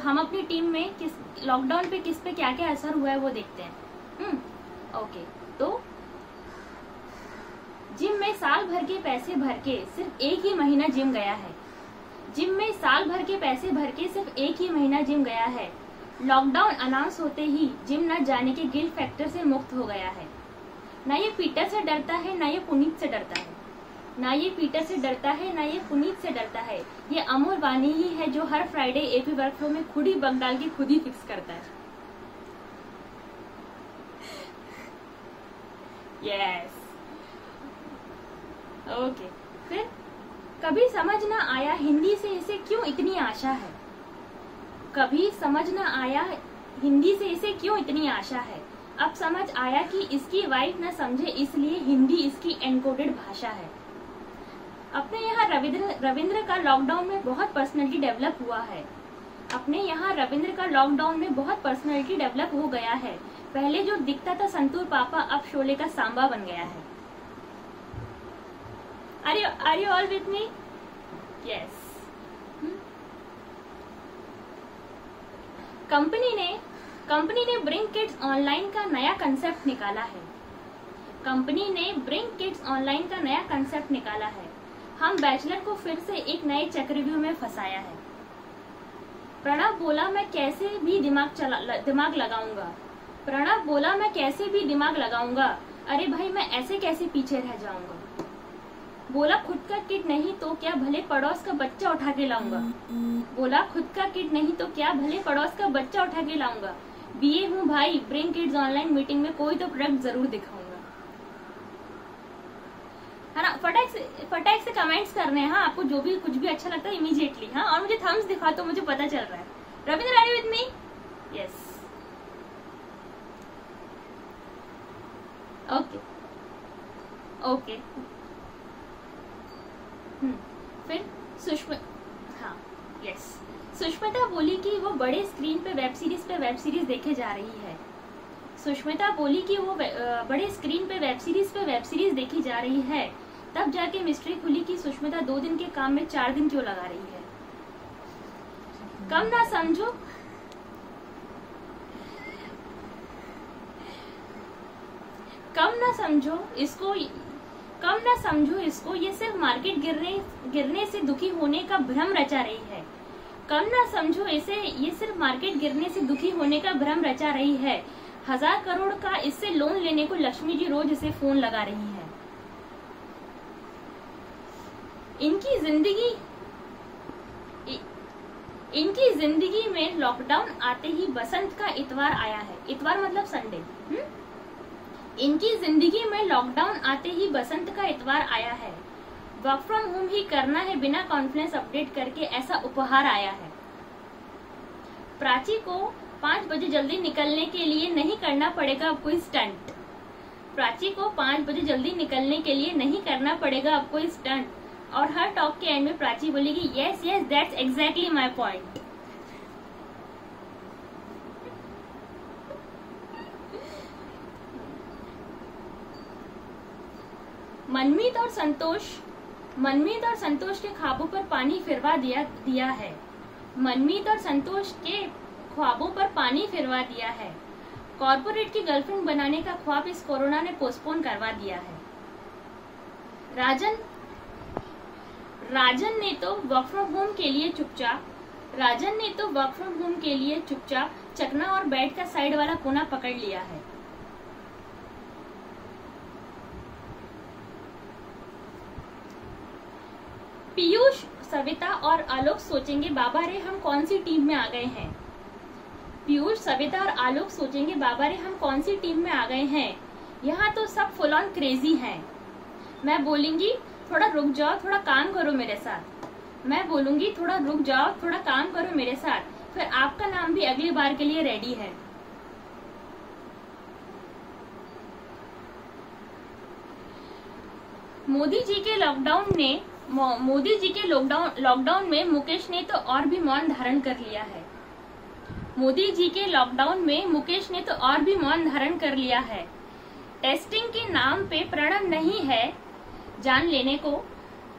हम अपनी टीम में किस लॉकडाउन पे किस पे क्या क्या असर हुआ है वो देखते हैं। ओके, तो जिम में साल भर के पैसे भर के सिर्फ एक ही महीना जिम गया है। जिम में साल भर के पैसे भर के सिर्फ एक ही महीना जिम गया है। लॉकडाउन अनाउंस होते ही जिम न जाने के गिल्ट फैक्टर से मुक्त हो गया है। ना ये पीटर से डरता है, ना ये पुनीत से डरता है। ना ये पीटर से डरता है, ना ये पुनीत से डरता है। ये अमोल वानी ही है जो हर फ्राइडे एपी वर्कफ्लो में खुद ही बग डाल के खुद ही फिक्स करता है। Yes, okay. फिर कभी समझ ना आया हिंदी से इसे क्यों इतनी आशा है। कभी समझ ना आया हिंदी से इसे क्यों इतनी आशा है। अब समझ आया कि इसकी वाइफ न समझे इसलिए हिंदी इसकी एनकोडेड भाषा है। अपने यहाँ रविंद्र का लॉकडाउन में बहुत पर्सनैलिटी डेवलप हुआ है। अपने यहाँ रविंद्र का लॉकडाउन में बहुत पर्सनैलिटी डेवलप हो गया है। पहले जो दिखता था संतूर पापा अब शोले का सांबा बन गया है। Are you all with me? Yes. Company ने ब्रिंग किड्स ऑनलाइन का नया कंसेप्ट निकाला है। कंपनी ने ब्रिंग किड्स ऑनलाइन का नया कंसेप्ट निकाला है। हम बैचलर को फिर से एक नए चक्रव्यूह में फंसाया है। प्रणव बोला मैं कैसे भी दिमाग लगाऊंगा। प्रणव बोला मैं कैसे भी दिमाग लगाऊंगा। अरे भाई मैं ऐसे कैसे पीछे रह जाऊंगा। बोला खुद का किट नहीं तो क्या भले पड़ोस का बच्चा उठा के लाऊंगा। बोला खुद का किट नहीं तो क्या भले पड़ोस का बच्चा उठा के लाऊंगा। बीए हूँ भाई, ब्रिंग किड्स ऑनलाइन मीटिंग में कोई तो प्रोडक्ट जरूर दिखाऊंगा। है ना, फटाक से कमेंट्स करने हैं। हाँ, आपको जो भी कुछ भी अच्छा लगता है इमीडिएटली। हाँ, और मुझे थम्स दिखा तो मुझे पता चल रहा है। Ravindra are you with me? Yes, okay okay. फिर सुष्मिता बोली कि वो बड़े स्क्रीन पे वेब सीरीज देखे जा रही है। सुष्मिता बोली कि वो बड़े स्क्रीन पे वेब सीरीज देखी जा रही है। तब जाके मिस्ट्री खुली कि सुष्मिता 2 दिन के काम में 4 दिन क्यों लगा रही है। कम ना समझो इसको, ये सिर्फ मार्केट गिरने से दुखी होने का भ्रम रचा रही है। कम ना समझो इसे, ये सिर्फ मार्केट गिरने से दुखी होने का भ्रम रचा रही है। 1000 करोड़ का इससे लोन लेने को लक्ष्मी जी रोज इसे फोन लगा रही है। इनकी जिंदगी में लॉकडाउन आते ही बसंत का इतवार आया है। इतवार मतलब संडे। इनकी जिंदगी में लॉकडाउन आते ही बसंत का इतवार आया है। वर्क फ्रॉम होम ही करना है बिना कॉन्फ्रेंस अपडेट करके, ऐसा उपहार आया है। प्राची को 5 बजे जल्दी निकलने के लिए नहीं करना पड़ेगा अब कोई स्टंट। प्राची को 5 बजे जल्दी निकलने के लिए नहीं करना पड़ेगा अब कोई स्टंट। और हर टॉक के एंड में प्राची बोलेगी yes that's exactly my point. Manmeet और संतोष के ख्वाबों पर पानी फिरवा दिया है। मनमीत और संतोष के ख्वाबों पर पानी फिरवा दिया है। कॉर्पोरेट की गर्लफ्रेंड बनाने का ख्वाब इस कोरोना ने पोस्टपोन करवा दिया है। राजन ने तो वर्क फ्रॉम होम के लिए चुपचाप चकना और बेड का साइड वाला कोना पकड़ लिया है। पीयूष, सविता और आलोक सोचेंगे बाबा रे हम कौन सी टीम में आ गए हैं। पीयूष, सविता और आलोक सोचेंगे बाबा रे हम कौन सी टीम में आ गए हैं। यहाँ तो सब फुल ऑन क्रेजी हैं। मैं बोलूंगी थोड़ा रुक जाओ, थोड़ा काम करो मेरे साथ। मैं बोलूंगी थोड़ा रुक जाओ, थोड़ा काम करो मेरे साथ। फिर आपका नाम भी अगली बार के लिए रेडी है। मोदी जी के लॉकडाउन में मुकेश ने तो और भी मौन धारण कर लिया है। मोदी जी के लॉकडाउन में मुकेश ने तो और भी मौन धारण कर लिया है। टेस्टिंग के नाम पे प्रणव नहीं है जान लेने को।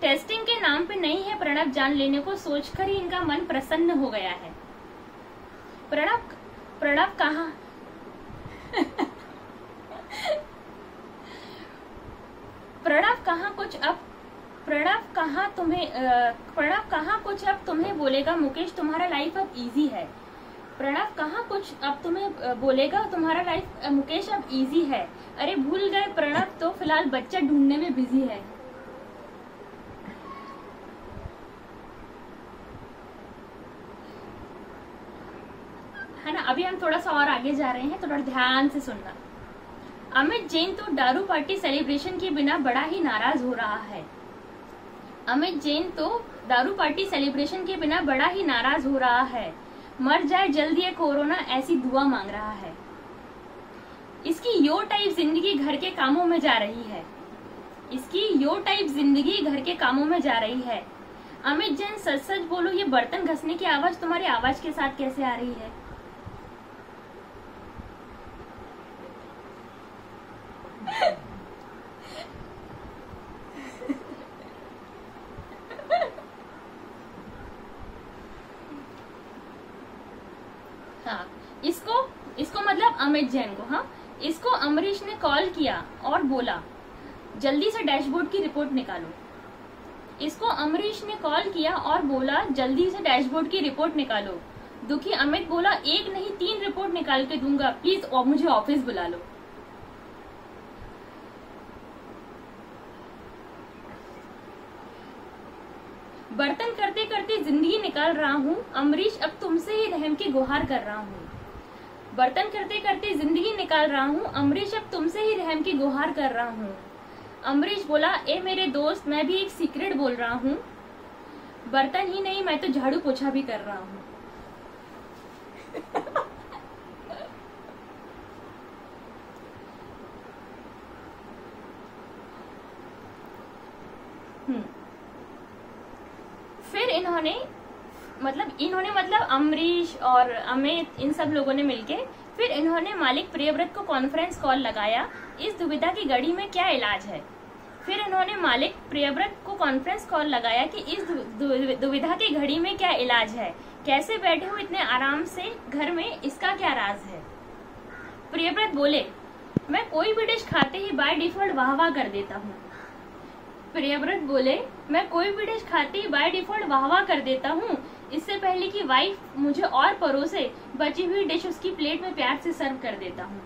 टेस्टिंग के नाम पे नहीं है प्रणव जान लेने को, सोचकर ही इनका मन प्रसन्न हो गया है। प्रणव प्रणव कहाँ प्रणव कहाँ कुछ अब तुम्हें बोलेगा मुकेश तुम्हारा लाइफ अब इजी है। प्रणव कहाँ कुछ अब तुम्हें बोलेगा तुम्हारा लाइफ मुकेश अब इजी है। अरे भूल गए प्रणव तो फिलहाल बच्चा ढूंढने में बिजी है ना। अभी हम थोड़ा सा और आगे जा रहे हैं, तो थोड़ा ध्यान से सुनना। अमित जैन तो दारू पार्टी सेलिब्रेशन के बिना बड़ा ही नाराज हो रहा है। अमित जैन तो दारू पार्टी सेलिब्रेशन के बिना बड़ा ही नाराज हो रहा है। मर जाए जल्दी ये कोरोना ऐसी दुआ मांग रहा है। इसकी यो टाइप जिंदगी घर के कामों में जा रही है। इसकी यो टाइप जिंदगी घर के कामों में जा रही है। अमित जैन सच सच बोलो, ये बर्तन घसने की आवाज तुम्हारी आवाज के साथ कैसे आ रही है? हाँ, इसको मतलब अमित जैन को, हाँ, इसको अमरीश ने कॉल किया और बोला जल्दी से डैशबोर्ड की रिपोर्ट निकालो। इसको अमरीश ने कॉल किया और बोला जल्दी से डैशबोर्ड की रिपोर्ट निकालो। दुखी अमित बोला एक नहीं 3 रिपोर्ट निकाल के दूंगा, प्लीज मुझे ऑफिस बुला लो। बर्तन करते करते जिंदगी निकाल रहा हूँ अमरीश, अब तुमसे ही रहम की गुहार कर रहा हूँ। बर्तन करते करते जिंदगी निकाल रहा हूँ अमरीश, अब तुमसे ही रहम की गुहार कर रहा हूँ। अमरीश बोला ए मेरे दोस्त, मैं भी एक सीक्रेट बोल रहा हूँ। बर्तन ही नहीं मैं तो झाड़ू पोछा भी कर रहा हूँ। फिर इन्होंने मतलब अमरीश और अमित इन सब लोगों ने मिलके फिर इन्होंने मालिक प्रियव्रत को कॉन्फ्रेंस कॉल लगाया। इस दुविधा की घड़ी में क्या इलाज है? फिर इन्होंने मालिक प्रियव्रत को कॉन्फ्रेंस कॉल लगाया कि इस दुविधा की घड़ी में क्या इलाज है। कैसे बैठे हो इतने आराम से घर में, इसका क्या राज है? प्रियव्रत बोले मैं कोई भी डिश खाते ही बाय डिफॉल्ट वाह वाह कर देता हूँ। प्रियव्रत बोले मैं कोई भी डिश खाते ही बाय डिफॉल्ट वाह वाह कर देता हूँ। इससे पहले कि वाइफ मुझे और परोसे बची हुई डिश उसकी प्लेट में प्यार से सर्व कर देता हूँ।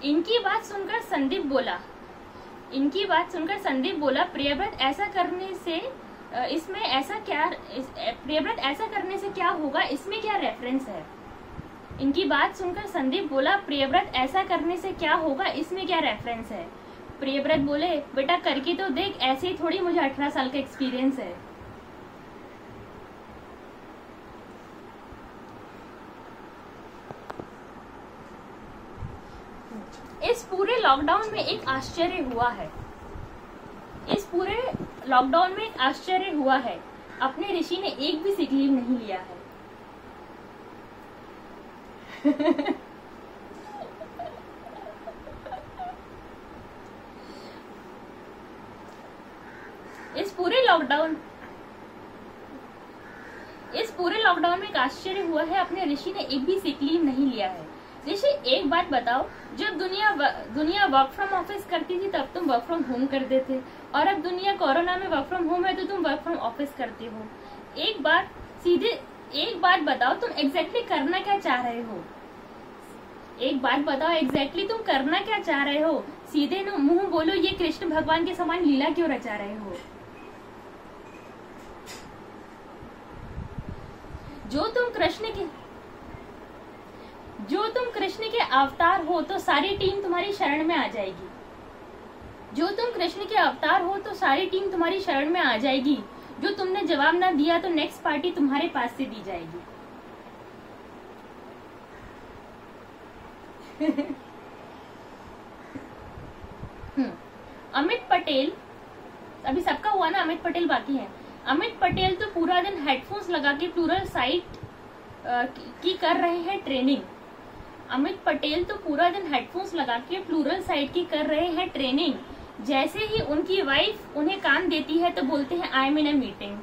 इनकी बात सुनकर संदीप बोला प्रियव्रत ऐसा करने से क्या होगा, इसमें क्या रेफरेंस है? इनकी बात सुनकर संदीप बोला प्रियव्रत ऐसा करने से क्या होगा, इसमें क्या रेफरेंस है? प्रियव्रत बोले बेटा करके तो देख, ऐसे ही थोड़ी मुझे 18 साल का एक्सपीरियंस है। इस पूरे लॉकडाउन में एक आश्चर्य हुआ है। अपने ऋषि ने एक भी सिक लीव नहीं लिया है। इस पूरे लॉकडाउन में एक आश्चर्य हुआ है, अपने ऋषि ने एक भी सिक लीव नहीं लिया है। ऋषि एक बात बताओ, जब दुनिया वर्क फ्रॉम ऑफिस करती थी तब तुम वर्क फ्रॉम होम करते थे, और अब दुनिया कोरोना में वर्क फ्रॉम होम है तो तुम वर्क फ्रॉम ऑफिस करते हो। एक बात बताओ तुम एग्जैक्टली करना क्या चाह रहे हो? एक बात बताओ एग्जैक्टली तुम करना क्या चाह रहे हो? सीधे मुंह बोलो, ये कृष्ण भगवान के समान लीला क्यों रचा रहे हो? जो तुम कृष्ण के अवतार हो तो सारी टीम तुम्हारी शरण में आ जाएगी। जो तुमने जवाब ना दिया तो नेक्स्ट पार्टी तुम्हारे पास से दी जाएगी। अमित पटेल, अभी सबका हुआ ना, अमित पटेल बाकी है। अमित पटेल तो पूरा दिन हेडफोन्स लगा के प्लूरल साइट की कर रहे हैं ट्रेनिंग। जैसे ही उनकी वाइफ उन्हें काम देती है तो बोलते हैं I am in a meeting.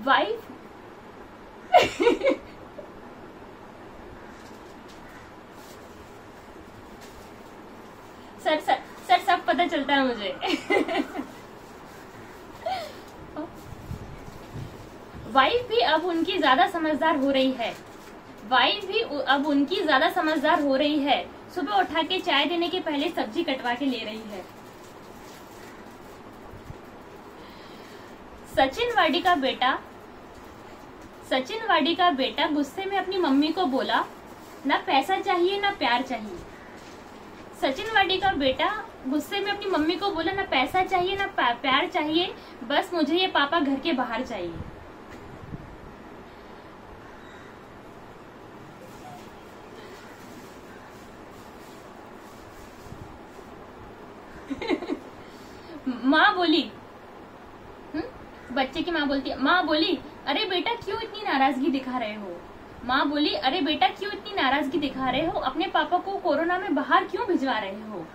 Wife sir sir sir सब पता चलता है मुझे। वाइफ भी अब उनकी ज्यादा समझदार हो रही है। वाइफ भी अब उनकी ज्यादा समझदार हो रही है। सुबह उठा के चाय देने के पहले सब्जी कटवा के ले रही है। सचिन वाडी का बेटा गुस्से में अपनी मम्मी को बोला, ना पैसा चाहिए ना प्यार चाहिए। सचिन वाडी का बेटा गुस्से में अपनी मम्मी को बोला, ना पैसा चाहिए ना प्यार चाहिए, बस मुझे ये पापा घर के बाहर चाहिए। माँ बोली, बच्चे की माँ बोलती है, माँ बोली अरे बेटा क्यों इतनी नाराजगी दिखा रहे हो। माँ बोली अरे बेटा क्यों इतनी नाराजगी दिखा रहे हो, अपने पापा को कोरोना में बाहर क्यों भिजवा रहे हो।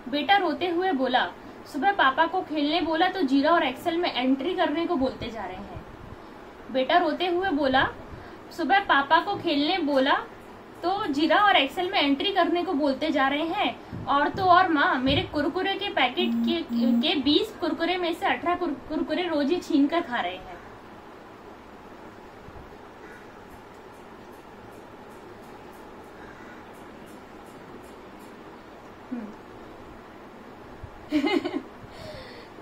बेटा रोते हुए बोला, सुबह पापा को खेलने बोला तो जीरा और एक्सेल में एंट्री करने को बोलते जा रहे हैं। बेटा रोते हुए बोला, सुबह पापा को खेलने बोला तो जीरा और एक्सेल में एंट्री करने को बोलते जा रहे हैं। और तो और माँ, मेरे कुरकुरे के पैकेट के 20 कुरकुरे में से 18 कुरकुरे रोज ही छीन कर खा रहे हैं।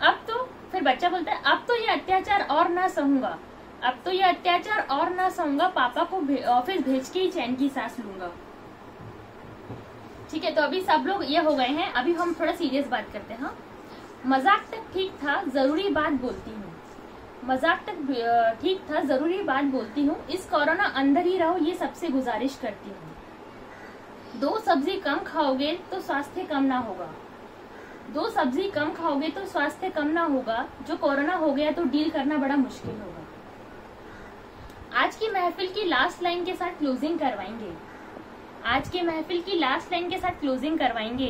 अब तो फिर बच्चा बोलता है, अब तो ये अत्याचार और ना सहूंगा, अब तो ये अत्याचार और ना सहूंगा, पापा को ऑफिस भेज के ही चैन की सांस लूंगा। ठीक है, तो अभी सब लोग ये हो गए हैं। अभी हम थोड़ा सीरियस बात करते हैं। मजाक तक ठीक था, जरूरी बात बोलती हूँ। मजाक तक ठीक था, जरूरी बात बोलती हूँ। इस कोरोना अंदर ही रहो, ये सबसे गुजारिश करती हूँ। 2 सब्जी कम खाओगे तो स्वास्थ्य कम ना होगा। 2 सब्जी कम खाओगे तो स्वास्थ्य कम ना होगा। जो कोरोना हो गया तो डील करना बड़ा मुश्किल होगा। आज की महफिल की लास्ट लाइन के साथ क्लोजिंग करवाएंगे। आज के महफिल की लास्ट लाइन के साथ क्लोजिंग करवाएंगे।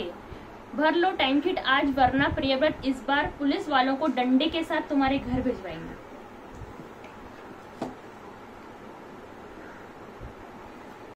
भर लो टाइम किट आज, वरना प्रियव्रत इस बार पुलिस वालों को डंडे के साथ तुम्हारे घर भिजवाएंगे।